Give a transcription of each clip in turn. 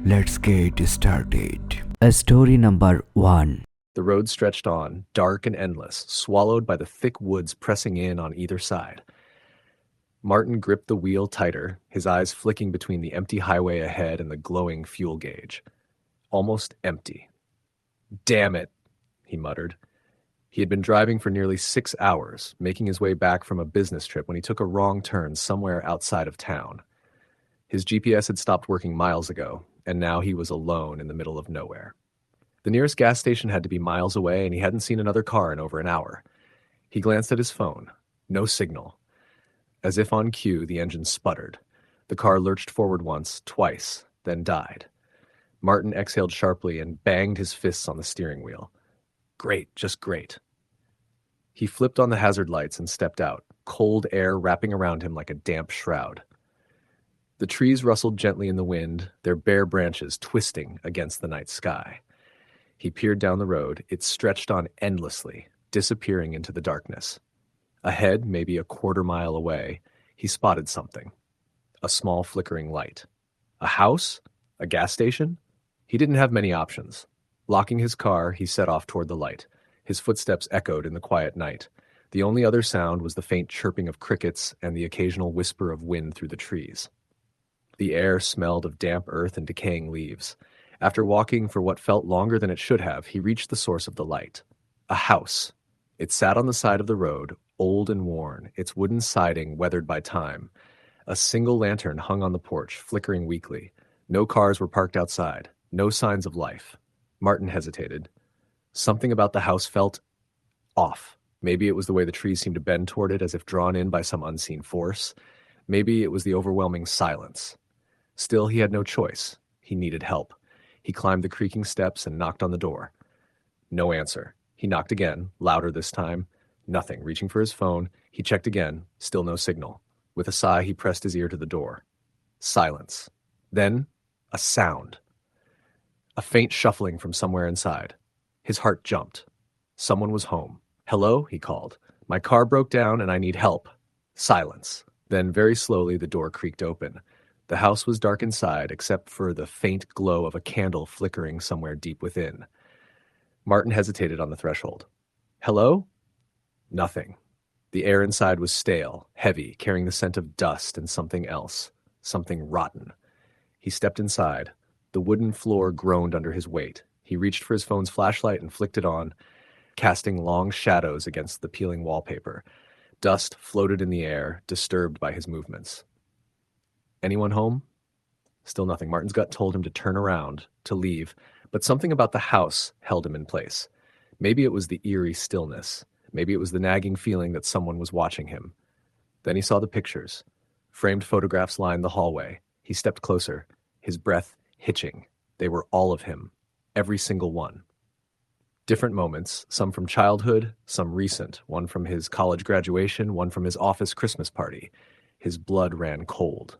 Let's get started. Story number 1. The road stretched on, dark and endless, swallowed by the thick woods pressing in on either side. Martin gripped the wheel tighter, his eyes flicking between the empty highway ahead and the glowing fuel gauge. Almost empty. "Damn it," he muttered. He had been driving for nearly 6 hours, making his way back from a business trip when he took a wrong turn somewhere outside of town. His GPS had stopped working miles ago, and now he was alone in the middle of nowhere. The nearest gas station had to be miles away, and he hadn't seen another car in over an hour. He glanced at his phone. No signal. As if on cue, the engine sputtered. The car lurched forward once, twice, then died. Martin exhaled sharply and banged his fists on the steering wheel. Great, just great. He flipped on the hazard lights and stepped out, cold air wrapping around him like a damp shroud. The trees rustled gently in the wind, their bare branches twisting against the night sky. He peered down the road. It stretched on endlessly, disappearing into the darkness. Ahead, maybe a quarter-mile away, he spotted something. A small flickering light. A house? A gas station? He didn't have many options. Locking his car, he set off toward the light. His footsteps echoed in the quiet night. The only other sound was the faint chirping of crickets and the occasional whisper of wind through the trees. The air smelled of damp earth and decaying leaves. After walking for what felt longer than it should have, he reached the source of the light. A house. It sat on the side of the road, old and worn, its wooden siding weathered by time. A single lantern hung on the porch, flickering weakly. No cars were parked outside. No signs of life. Martin hesitated. Something about the house felt off. Maybe it was the way the trees seemed to bend toward it as if drawn in by some unseen force. Maybe it was the overwhelming silence. Still, he had no choice. He needed help. He climbed the creaking steps and knocked on the door. No answer. He knocked again, louder this time. Nothing. Reaching for his phone, he checked again. Still no signal. With a sigh, he pressed his ear to the door. Silence. Then, a sound. A faint shuffling from somewhere inside. His heart jumped. Someone was home. "Hello?" he called. "My car broke down and I need help." Silence. Then, very slowly, the door creaked open. The house was dark inside, except for the faint glow of a candle flickering somewhere deep within. Martin hesitated on the threshold. "Hello?" Nothing. The air inside was stale, heavy, carrying the scent of dust and something else, something rotten. He stepped inside. The wooden floor groaned under his weight. He reached for his phone's flashlight and flicked it on, casting long shadows against the peeling wallpaper. Dust floated in the air, disturbed by his movements. Anyone home? Still nothing. Martin's gut told him to turn around, to leave, but something about the house held him in place. Maybe it was the eerie stillness. Maybe it was the nagging feeling that someone was watching him. Then he saw the pictures. Framed photographs lined the hallway. He stepped closer, his breath hitching. They were all of him, every single one. Different moments, some from childhood, some recent, one from his college graduation, one from his office Christmas party. His blood ran cold.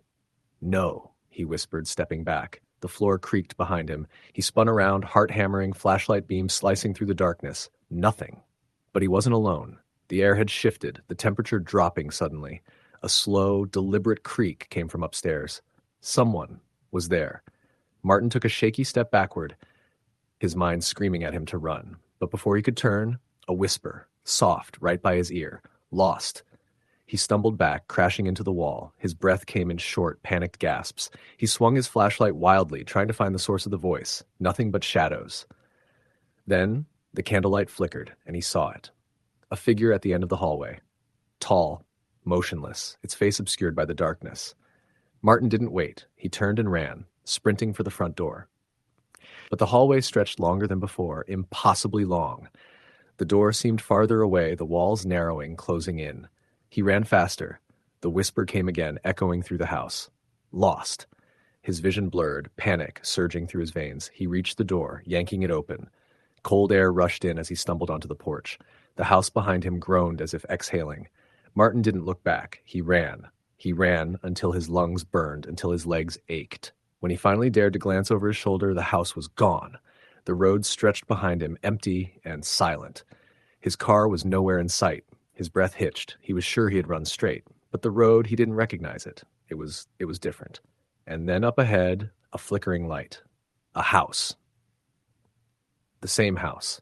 "No," he whispered, stepping back. The floor creaked behind him. He spun around, heart hammering, flashlight beams slicing through the darkness. Nothing. But he wasn't alone. The air had shifted, the temperature dropping suddenly. A slow, deliberate creak came from upstairs. Someone was there. Martin took a shaky step backward, his mind screaming at him to run. But before he could turn, a whisper, soft, right by his ear. "Lost." He stumbled back, crashing into the wall. His breath came in short, panicked gasps. He swung his flashlight wildly, trying to find the source of the voice. Nothing but shadows. Then, the candlelight flickered, and he saw it. A figure at the end of the hallway. Tall, motionless, its face obscured by the darkness. Martin didn't wait. He turned and ran, sprinting for the front door. But the hallway stretched longer than before, impossibly long. The door seemed farther away, the walls narrowing, closing in. He ran faster. The whisper came again, echoing through the house. "Lost." His vision blurred, panic surging through his veins. He reached the door, yanking it open. Cold air rushed in as he stumbled onto the porch. The house behind him groaned as if exhaling. Martin didn't look back. He ran. He ran until his lungs burned, until his legs ached. When he finally dared to glance over his shoulder, the house was gone. The road stretched behind him, empty and silent. His car was nowhere in sight. His breath hitched. He was sure he had run straight. But the road, he didn't recognize it. It was different. And then up ahead, a flickering light. A house. The same house.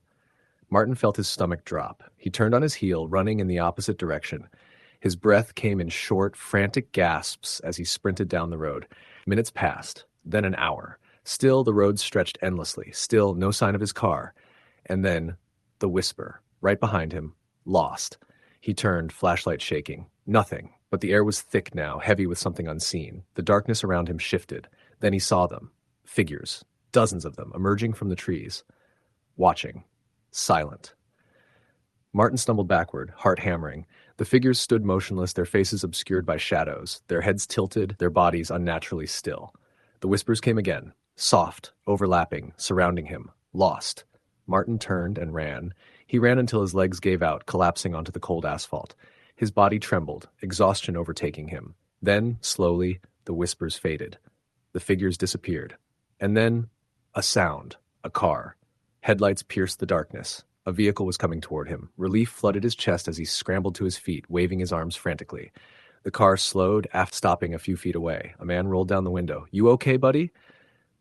Martin felt his stomach drop. He turned on his heel, running in the opposite direction. His breath came in short, frantic gasps as he sprinted down the road. Minutes passed, then an hour. Still, the road stretched endlessly. Still, no sign of his car. And then, the whisper, right behind him, lost. He turned, flashlight shaking. Nothing, but the air was thick now, heavy with something unseen. The darkness around him shifted. Then he saw them. Figures, dozens of them, emerging from the trees. Watching. Silent. Martin stumbled backward, heart hammering. The figures stood motionless, their faces obscured by shadows, their heads tilted, their bodies unnaturally still. The whispers came again, soft, overlapping, surrounding him, lost. Martin turned and ran. He ran until his legs gave out, collapsing onto the cold asphalt. His body trembled, exhaustion overtaking him. Then, slowly, the whispers faded. The figures disappeared. And then, a sound, a car. Headlights pierced the darkness. A vehicle was coming toward him. Relief flooded his chest as he scrambled to his feet, waving his arms frantically. The car slowed, stopping a few feet away. A man rolled down the window. "You okay, buddy?"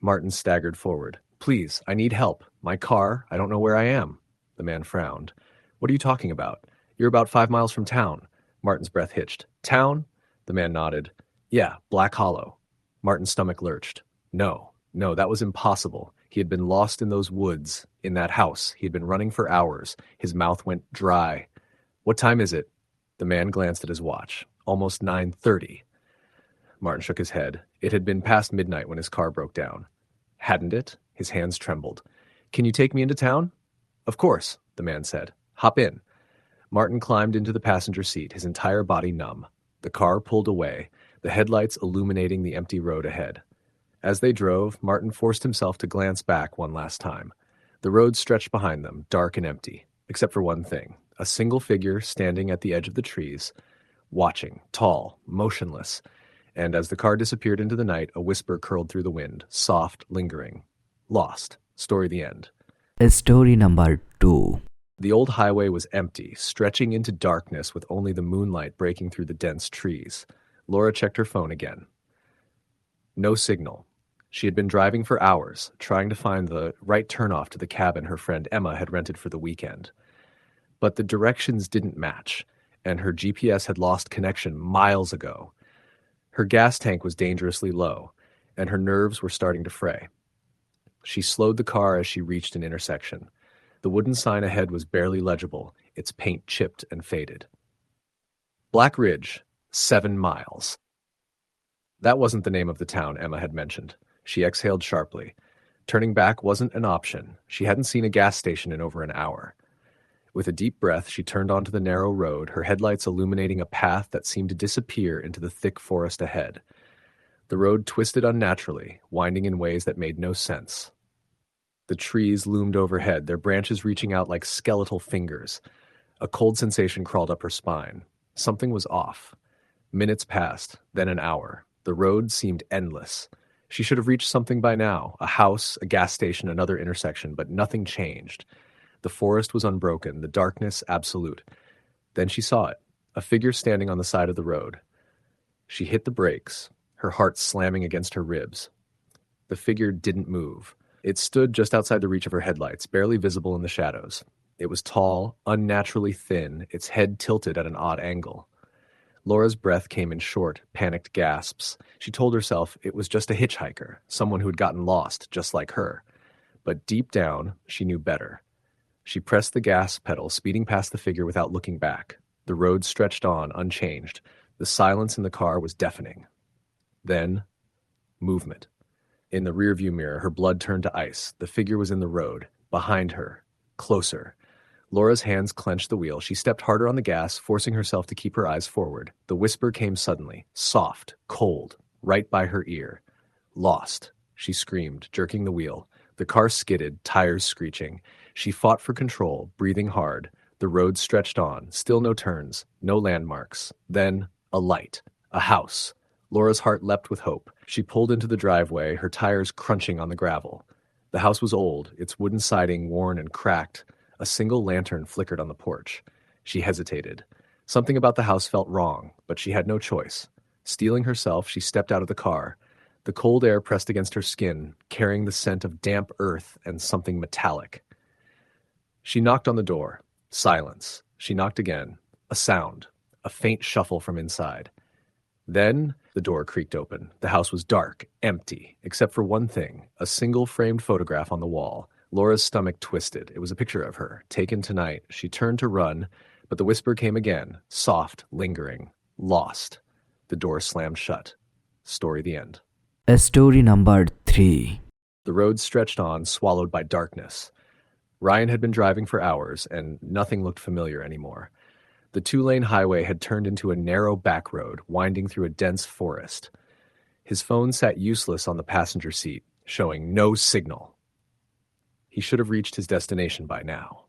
Martin staggered forward. "Please, I need help. My car, I don't know where I am." The man frowned. "What are you talking about? You're about 5 miles from town." Martin's breath hitched. "Town?" The man nodded. "Yeah, Black Hollow." Martin's stomach lurched. No, that was impossible. He had been lost in those woods, in that house. He had been running for hours. His mouth went dry. "What time is it?" The man glanced at his watch. "Almost 9:30. Martin shook his head. It had been past midnight when his car broke down. Hadn't it? His hands trembled. "Can you take me into town?" "Of course," the man said. "Hop in." Martin climbed into the passenger seat, his entire body numb. The car pulled away, the headlights illuminating the empty road ahead. As they drove, Martin forced himself to glance back one last time. The road stretched behind them, dark and empty, except for one thing. A single figure standing at the edge of the trees, watching, tall, motionless. And as the car disappeared into the night, a whisper curled through the wind, soft, lingering. Lost. Story the end. Story number 2. The old highway was empty, stretching into darkness with only the moonlight breaking through the dense trees. Laura checked her phone again. No signal. She had been driving for hours, trying to find the right turnoff to the cabin her friend Emma had rented for the weekend. But the directions didn't match, and her GPS had lost connection miles ago. Her gas tank was dangerously low, and her nerves were starting to fray. She slowed the car as she reached an intersection. The wooden sign ahead was barely legible, its paint chipped and faded. Black Ridge, 7 miles. That wasn't the name of the town Emma had mentioned. She exhaled sharply. Turning back wasn't an option. She hadn't seen a gas station in over an hour. With a deep breath, she turned onto the narrow road, her headlights illuminating a path that seemed to disappear into the thick forest ahead. The road twisted unnaturally, winding in ways that made no sense. The trees loomed overhead, their branches reaching out like skeletal fingers. A cold sensation crawled up her spine. Something was off. Minutes passed, then an hour. The road seemed endless. She should have reached something by now, a house, a gas station, another intersection, but nothing changed. The forest was unbroken, the darkness absolute. Then she saw it, a figure standing on the side of the road. She hit the brakes, her heart slamming against her ribs. The figure didn't move. It stood just outside the reach of her headlights, barely visible in the shadows. It was tall, unnaturally thin, its head tilted at an odd angle. Laura's breath came in short, panicked gasps. She told herself it was just a hitchhiker, someone who had gotten lost, just like her. But deep down, she knew better. She pressed the gas pedal, speeding past the figure without looking back. The road stretched on, unchanged. The silence in the car was deafening. Then, movement. In the rearview mirror, her blood turned to ice. The figure was in the road, behind her, closer. Laura's hands clenched the wheel. She stepped harder on the gas, forcing herself to keep her eyes forward. The whisper came suddenly, soft, cold, right by her ear. "Lost," she screamed, jerking the wheel. The car skidded, tires screeching. She fought for control, breathing hard. The road stretched on, still no turns, no landmarks. Then, a light, a house. Laura's heart leapt with hope. She pulled into the driveway, her tires crunching on the gravel. The house was old, its wooden siding worn and cracked. A single lantern flickered on the porch. She hesitated. Something about the house felt wrong, but she had no choice. Steeling herself, she stepped out of the car. The cold air pressed against her skin, carrying the scent of damp earth and something metallic. She knocked on the door. Silence. She knocked again. A sound. A faint shuffle from inside. Then the door creaked open. The house was dark, empty, except for one thing, a single framed photograph on the wall. Laura's stomach twisted. It was a picture of her, taken tonight. She turned to run, but the whisper came again, soft, lingering. Lost. The door slammed shut. Story the end. Story number 3. The road stretched on, swallowed by darkness. Ryan had been driving for hours, and nothing looked familiar anymore. The 2-lane highway had turned into a narrow back road, winding through a dense forest. His phone sat useless on the passenger seat, showing no signal. He should have reached his destination by now.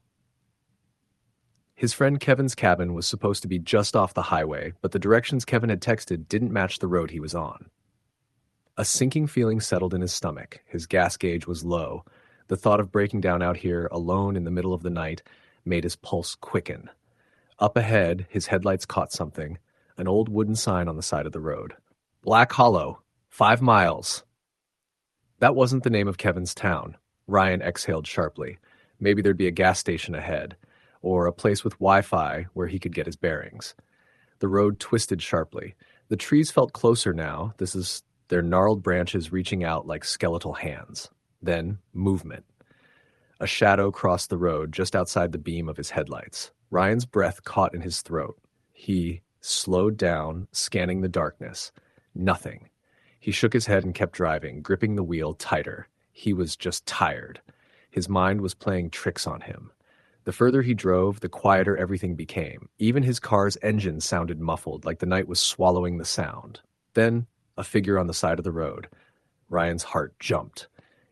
His friend Kevin's cabin was supposed to be just off the highway, but the directions Kevin had texted didn't match the road he was on. A sinking feeling settled in his stomach. His gas gauge was low. The thought of breaking down out here, alone in the middle of the night, made his pulse quicken. Up ahead, his headlights caught something, an old wooden sign on the side of the road. Black Hollow, 5 miles. That wasn't the name of Kevin's town. Ryan exhaled sharply. Maybe there'd be a gas station ahead, or a place with Wi-Fi where he could get his bearings. The road twisted sharply. The trees felt closer now, their gnarled branches reaching out like skeletal hands. Then, movement. A shadow crossed the road just outside the beam of his headlights. Ryan's breath caught in his throat. He slowed down, scanning the darkness. Nothing. He shook his head and kept driving, gripping the wheel tighter. He was just tired. His mind was playing tricks on him. The further he drove, the quieter everything became. Even his car's engine sounded muffled, like the night was swallowing the sound. Then, a figure on the side of the road. Ryan's heart jumped.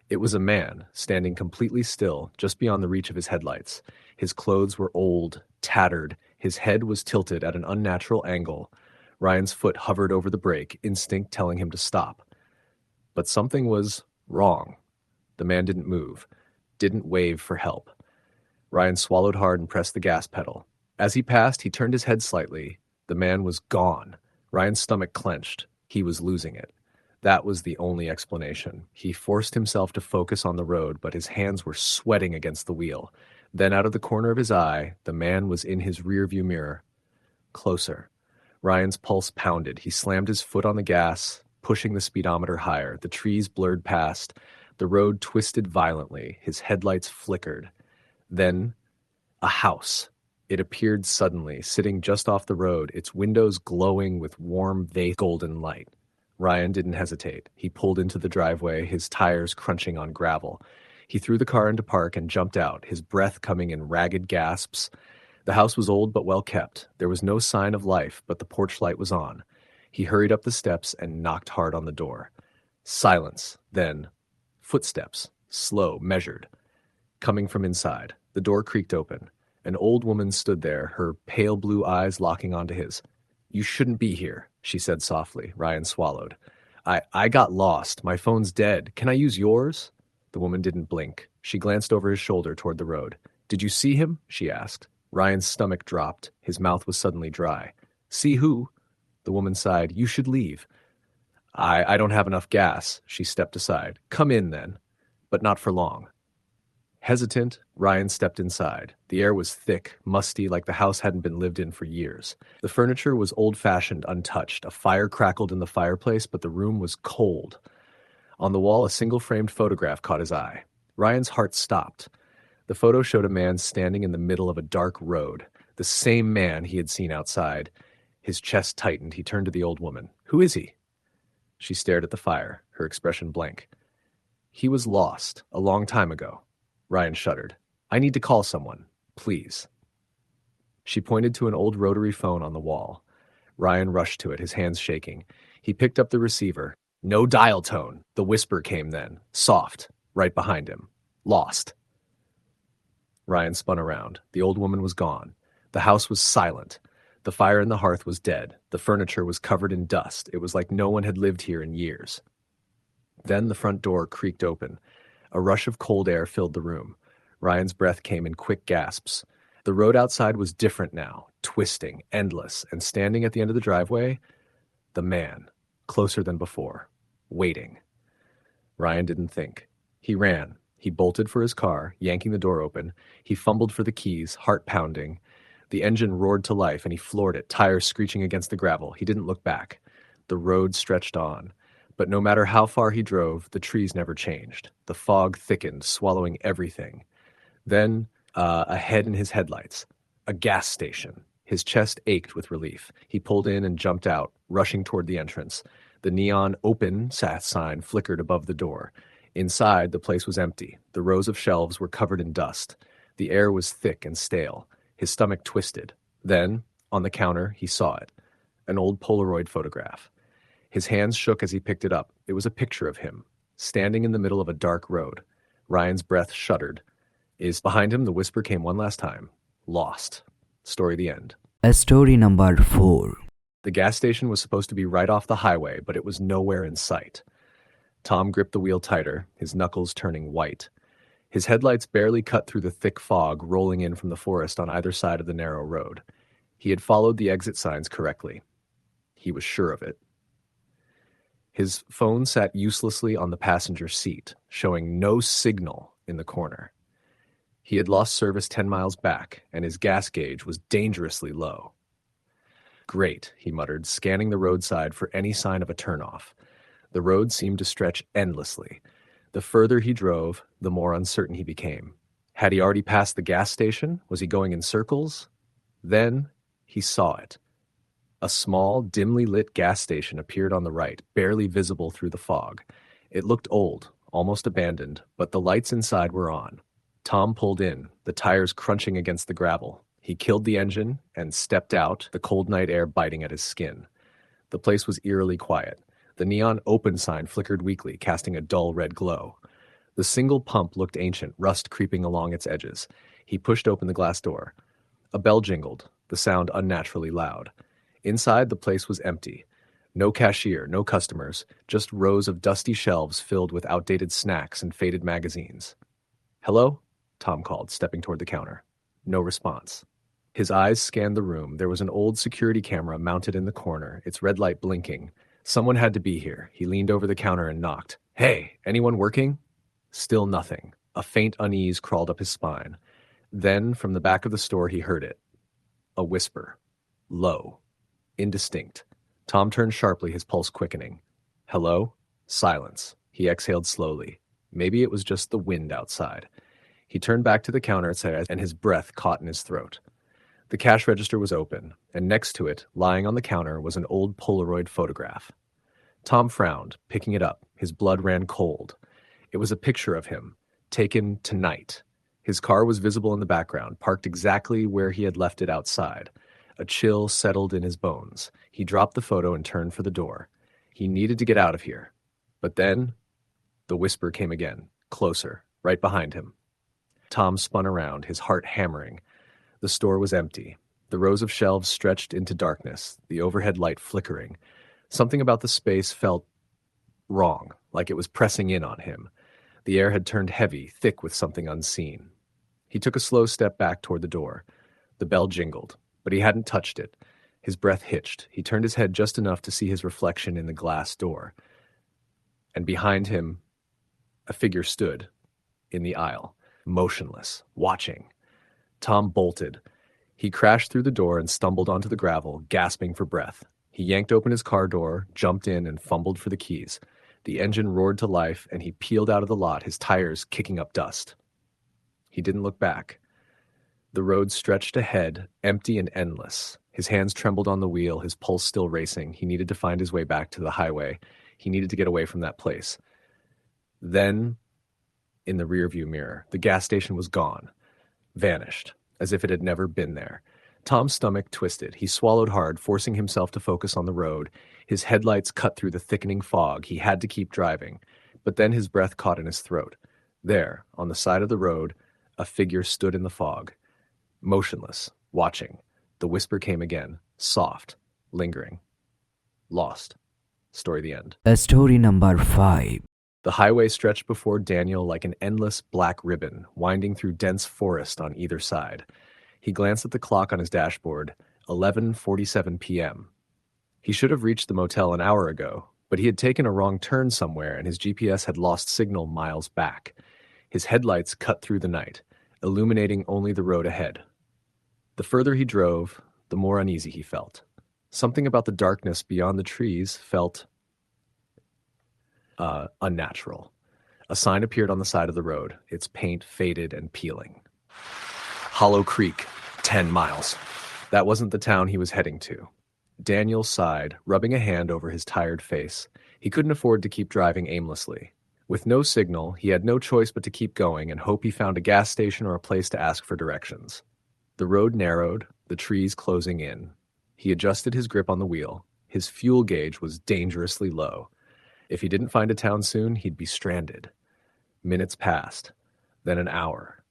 It was a man, standing completely still, just beyond the reach of his headlights. His clothes were old, tattered. His head was tilted at an unnatural angle. Ryan's foot hovered over the brake, instinct telling him to stop. But something was wrong. The man didn't move, didn't wave for help. Ryan swallowed hard and pressed the gas pedal. As he passed, he turned his head slightly. The man was gone. Ryan's stomach clenched. He was losing it. That was the only explanation. He forced himself to focus on the road, but his hands were sweating against the wheel. Then out of the corner of his eye, the man was in his rearview mirror. Closer. Ryan's pulse pounded. He slammed his foot on the gas, pushing the speedometer higher. The trees blurred past. The road twisted violently. His headlights flickered. Then, a house. It appeared suddenly, sitting just off the road, its windows glowing with warm, vague golden light. Ryan didn't hesitate. He pulled into the driveway, his tires crunching on gravel. He threw the car into park and jumped out, his breath coming in ragged gasps. The house was old but well kept. There was no sign of life, but the porch light was on. He hurried up the steps and knocked hard on the door. Silence. Then, footsteps, slow, measured, coming from inside. The door creaked open. An old woman stood there, her pale blue eyes locking onto his. "You shouldn't be here," she said softly. Ryan swallowed. I got lost. My phone's dead. Can I use yours?" The woman didn't blink. She glanced over his shoulder toward the road. "Did you see him?" she asked. Ryan's stomach dropped. His mouth was suddenly dry. "See who?" The woman sighed. "You should leave." I don't have enough gas." She stepped aside. "Come in, then." But not for long. Hesitant, Ryan stepped inside. The air was thick, musty, like the house hadn't been lived in for years. The furniture was old-fashioned, untouched. A fire crackled in the fireplace, but the room was cold. On the wall, a single-framed photograph caught his eye. Ryan's heart stopped. The photo showed a man standing in the middle of a dark road, the same man he had seen outside. His chest tightened. He turned to the old woman. "Who is he?" She stared at the fire, her expression blank. "He was lost, a long time ago." Ryan shuddered. "I need to call someone, please." She pointed to an old rotary phone on the wall. Ryan rushed to it, his hands shaking. He picked up the receiver. No dial tone. The whisper came then, soft, right behind him. "Lost." Ryan spun around. The old woman was gone. The house was silent. The fire in the hearth was dead. The furniture was covered in dust. It was like no one had lived here in years. Then the front door creaked open. A rush of cold air filled the room. Ryan's breath came in quick gasps. The road outside was different now, twisting, endless, and standing at the end of the driveway, the man, closer than before. waiting. Ryan didn't think. He ran. He bolted for his car, yanking the door open. He fumbled for the keys, heart pounding. The engine roared to life, and he floored it, tires screeching against the gravel. He didn't look back. The road stretched on. But no matter how far he drove, the trees never changed. The fog thickened, swallowing everything. Then, a head in his headlights. A gas station. His chest ached with relief. He pulled in and jumped out, rushing toward the entrance. The neon open sign flickered above the door. Inside, the place was empty. The rows of shelves were covered in dust. The air was thick and stale. His stomach twisted. Then, on the counter, he saw it. An old Polaroid photograph. His hands shook as he picked it up. It was a picture of him, standing in the middle of a dark road. Ryan's breath shuddered. Behind him, the whisper came one last time. Lost. Story the end. Story number 4. The gas station was supposed to be right off the highway, but it was nowhere in sight. Tom gripped the wheel tighter, his knuckles turning white. His headlights barely cut through the thick fog rolling in from the forest on either side of the narrow road. He had followed the exit signs correctly. He was sure of it. His phone sat uselessly on the passenger seat, showing no signal in the corner. He had lost service 10 miles back, and his gas gauge was dangerously low. Great, he muttered, scanning the roadside for any sign of a turnoff. The road seemed to stretch endlessly. The further he drove, the more uncertain he became. Had he already passed the gas station? Was he going in circles? Then he saw it. A small, dimly lit gas station appeared on the right, barely visible through the fog. It looked old, almost abandoned, but the lights inside were on. Tom pulled in, the tires crunching against the gravel. He killed the engine and stepped out, the cold night air biting at his skin. The place was eerily quiet. The neon open sign flickered weakly, casting a dull red glow. The single pump looked ancient, rust creeping along its edges. He pushed open the glass door. A bell jingled, the sound unnaturally loud. Inside, the place was empty. No cashier, no customers, just rows of dusty shelves filled with outdated snacks and faded magazines. "Hello?" Tom called, stepping toward the counter. No response. His eyes scanned the room. There was an old security camera mounted in the corner, its red light blinking. Someone had to be here. He leaned over the counter and knocked. "Hey, anyone working?" Still nothing. A faint unease crawled up his spine. Then, from the back of the store, he heard it. A whisper. Low. Indistinct. Tom turned sharply, his pulse quickening. "Hello?" Silence. He exhaled slowly. Maybe it was just the wind outside. He turned back to the counter and his breath caught in his throat. The cash register was open, and next to it, lying on the counter, was an old Polaroid photograph. Tom frowned, picking it up. His blood ran cold. It was a picture of him, taken tonight. His car was visible in the background, parked exactly where he had left it outside. A chill settled in his bones. He dropped the photo and turned for the door. He needed to get out of here. But then, the whisper came again, closer, right behind him. Tom spun around, his heart hammering. The store was empty. The rows of shelves stretched into darkness, the overhead light flickering. Something about the space felt wrong, like it was pressing in on him. The air had turned heavy, thick with something unseen. He took a slow step back toward the door. The bell jingled, but he hadn't touched it. His breath hitched. He turned his head just enough to see his reflection in the glass door. And behind him, a figure stood in the aisle, motionless, watching. Tom bolted. He crashed through the door and stumbled onto the gravel, gasping for breath. He yanked open his car door, jumped in, and fumbled for the keys. The engine roared to life, and he peeled out of the lot, his tires kicking up dust. He didn't look back. The road stretched ahead, empty and endless. His hands trembled on the wheel, his pulse still racing. He needed to find his way back to the highway. He needed to get away from that place. Then, in the rearview mirror, the gas station was gone, vanished, as if it had never been there. Tom's stomach twisted. He swallowed hard, forcing himself to focus on the road. His headlights cut through the thickening fog. He had to keep driving. But then his breath caught in his throat. There, on the side of the road, a figure stood in the fog, motionless, watching. The whisper came again, soft, lingering. Lost. Story the end. Story number 5. The highway stretched before Daniel like an endless black ribbon, winding through dense forest on either side. He glanced at the clock on his dashboard, 11:47 p.m. He should have reached the motel an hour ago, But he had taken a wrong turn somewhere, and his GPS had lost signal miles back. His headlights cut through the night, illuminating only the road ahead. The further he drove, the more uneasy he felt. Something about the darkness beyond the trees felt unnatural. A sign appeared on the side of the road, its paint faded and peeling. Hollow Creek, 10 miles. That wasn't the town he was heading to. Daniel sighed, rubbing a hand over his tired face. He couldn't afford to keep driving aimlessly. With no signal, he had no choice but to keep going and hope he found a gas station or a place to ask for directions. The road narrowed, the trees closing in. He adjusted his grip on the wheel. His fuel gauge was dangerously low. If he didn't find a town soon, he'd be stranded. Minutes passed, then an hour.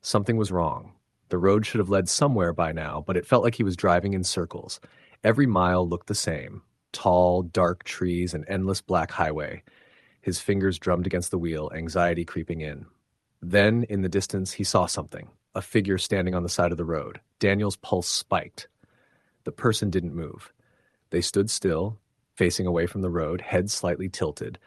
Something was wrong. The road should have led somewhere by now, but it felt like he was driving in circles. Every mile looked the same. Tall, dark trees, an endless black highway. His fingers drummed against the wheel, anxiety creeping in. Then, in the distance, he saw something. A figure standing on the side of the road. Daniel's pulse spiked. The person didn't move. They stood still, facing away from the road, heads slightly tilted.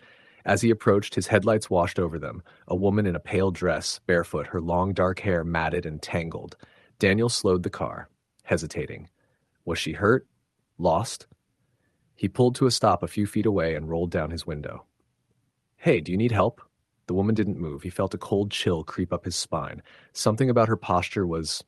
As he approached, his headlights washed over them. A woman in a pale dress, barefoot, her long dark hair matted and tangled. Daniel slowed the car, hesitating. Was she hurt? Lost? He pulled to a stop a few feet away and rolled down his window. Hey, do you need help? The woman didn't move. He felt a cold chill creep up his spine. Something about her posture was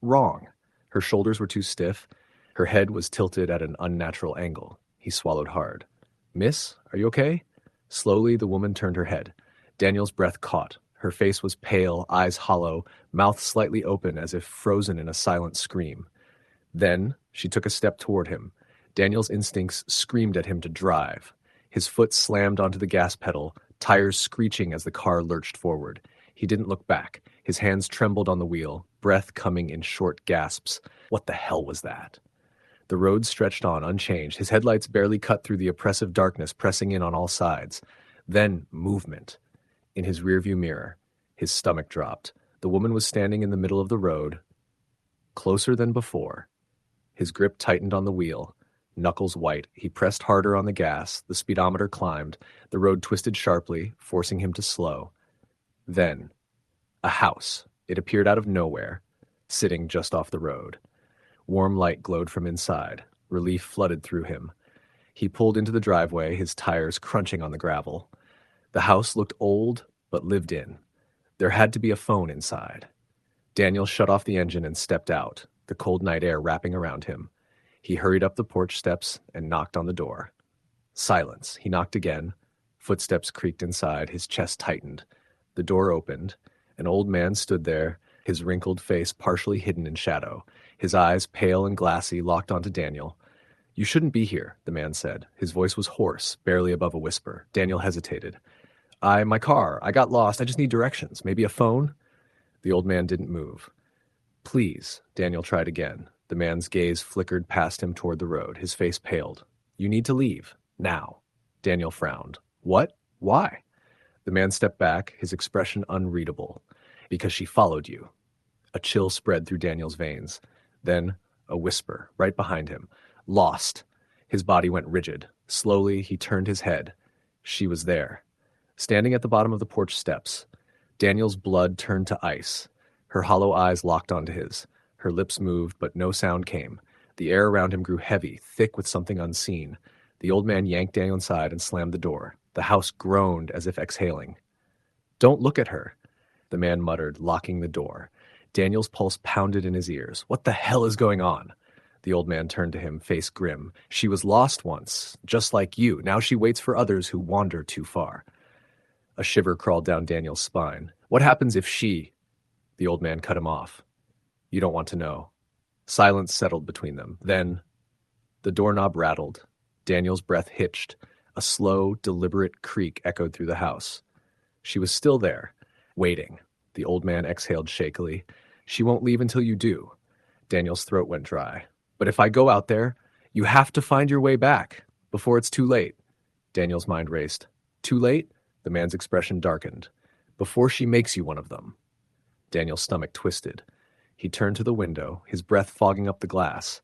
wrong. Her shoulders were too stiff. Her head was tilted at an unnatural angle. He swallowed hard. Miss, are you okay? Slowly, the woman turned her head. Daniel's breath caught. Her face was pale, eyes hollow, mouth slightly open as if frozen in a silent scream. Then, she took a step toward him. Daniel's instincts screamed at him to drive. His foot slammed onto the gas pedal, tires screeching as the car lurched forward. He didn't look back. His hands trembled on the wheel, breath coming in short gasps. What the hell was that? The road stretched on, unchanged. His headlights barely cut through the oppressive darkness, pressing in on all sides. Then, movement. In his rearview mirror, his stomach dropped. The woman was standing in the middle of the road, closer than before. His grip tightened on the wheel. Knuckles white, he pressed harder on the gas. The speedometer climbed. The road twisted sharply, forcing him to slow. Then, a house. It appeared out of nowhere, sitting just off the road. Warm light glowed from inside. Relief flooded through him. He pulled into the driveway, his tires crunching on the gravel. The house looked old, but lived in. There had to be a phone inside. Daniel shut off the engine and stepped out, the cold night air wrapping around him. He hurried up the porch steps and knocked on the door. Silence. He knocked again. Footsteps creaked inside. His chest tightened. The door opened. An old man stood there, his wrinkled face partially hidden in shadow. His eyes, pale and glassy, locked onto Daniel. You shouldn't be here, the man said. His voice was hoarse, barely above a whisper. Daniel hesitated. My car. I got lost. I just need directions. Maybe a phone? The old man didn't move. Please, Daniel tried again. The man's gaze flickered past him toward the road. His face paled. You need to leave. Now. Daniel frowned. What? Why? The man stepped back, his expression unreadable. Because she followed you. A chill spread through Daniel's veins. Then, a whisper, right behind him. Lost. His body went rigid. Slowly, he turned his head. She was there. Standing at the bottom of the porch steps. Daniel's blood turned to ice. Her hollow eyes locked onto his. Her lips moved, but no sound came. The air around him grew heavy, thick with something unseen. The old man yanked Daniel inside and slammed the door. The house groaned as if exhaling. Don't look at her, the man muttered, locking the door. Daniel's pulse pounded in his ears. What the hell is going on? The old man turned to him, face grim. She was lost once, just like you. Now she waits for others who wander too far. A shiver crawled down Daniel's spine. What happens if she... The old man cut him off. You don't want to know. Silence settled between them. Then, the doorknob rattled. Daniel's breath hitched. A slow, deliberate creak echoed through the house. She was still there, waiting. The old man exhaled shakily. She won't leave until you do. Daniel's throat went dry. But if I go out there, you have to find your way back, before it's too late. Daniel's mind raced. Too late? The man's expression darkened. Before she makes you one of them. Daniel's stomach twisted. He turned to the window, his breath fogging up the glass.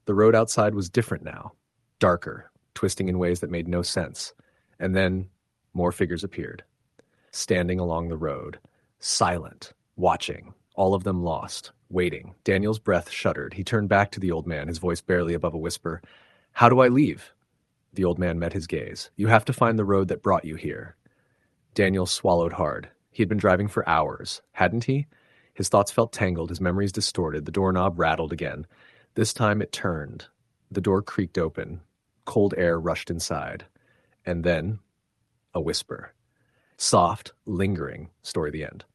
The road outside was different now. Darker. twisting in ways that made no sense. And then more figures appeared, standing along the road, silent, watching, all of them lost, waiting. Daniel's breath shuddered. He turned back to the old man, his voice barely above a whisper. "How do I leave?" The old man met his gaze. "You have to find the road that brought you here." Daniel swallowed hard. He had been driving for hours, hadn't he? His thoughts felt tangled, his memories distorted. The doorknob rattled again. This time it turned. The door creaked open. Cold air rushed inside. And then, a whisper. Soft, lingering, story the end.